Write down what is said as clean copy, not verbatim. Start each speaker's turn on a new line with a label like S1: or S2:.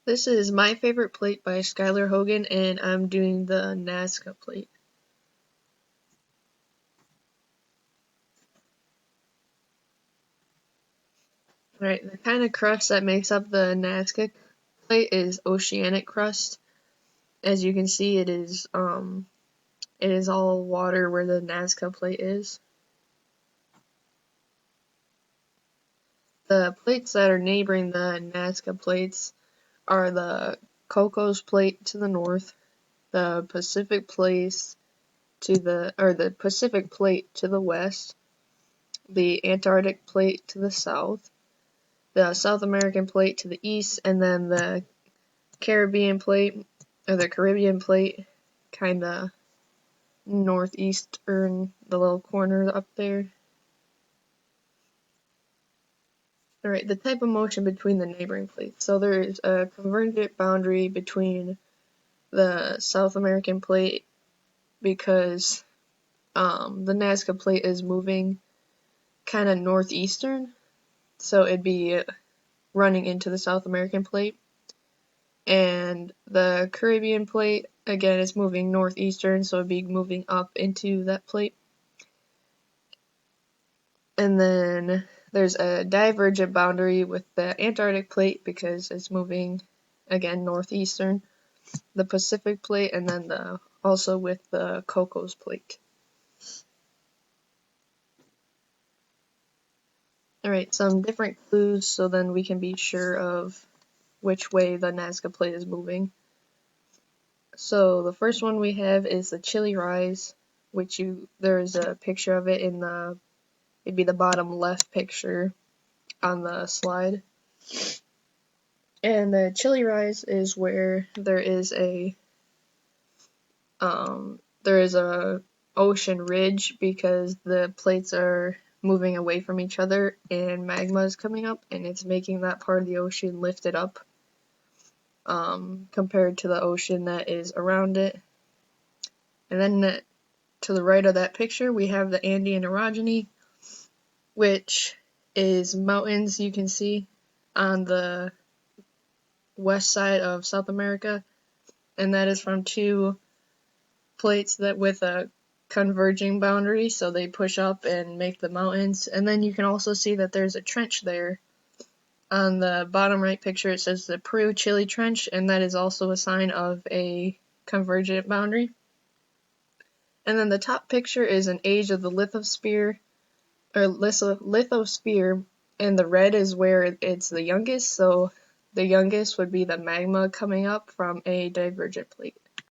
S1: This is My Favorite Plate by Skylar Hogan, and I'm doing the Nazca plate. Alright, the kind of crust that makes up the Nazca plate is oceanic crust. As you can see, it is all water where the Nazca plate is. The plates that are neighboring the Nazca plates are the Cocos plate to the north, the Pacific plate to the west, the Antarctic plate to the south, the South American plate to the east, and then the Caribbean plate, or the Caribbean plate, kind of northeastern, the little corner up there. Alright, the type of motion between the neighboring plates. So there is a convergent boundary between the South American plate because the Nazca plate is moving kind of northeastern, so it'd be running into the South American plate. And the Caribbean plate, again, is moving northeastern, so it'd be moving up into that plate. And then there's a divergent boundary with the Antarctic plate because it's moving, again, northeastern. The Pacific plate, and then also with the Cocos plate. Alright, some different clues so then we can be sure of which way the Nazca plate is moving. So the first one we have is the Chile Rise, which there's a picture of it in it'd be the bottom left picture on the slide. And the Chile Rise is where there is a ocean ridge because the plates are moving away from each other and magma is coming up and it's making that part of the ocean lifted up compared to the ocean that is around it. And then to the right of that picture we have the Andean orogeny, which is mountains you can see on the west side of South America, and that is from two plates that with a converging boundary, so they push up and make the mountains. And then you can also see that there's a trench there. On the bottom right picture it says the Peru-Chile Trench, and that is also a sign of a convergent boundary. And then the top picture is an age of the lithosphere, and the red is where it's the youngest, so the youngest would be the magma coming up from a divergent plate.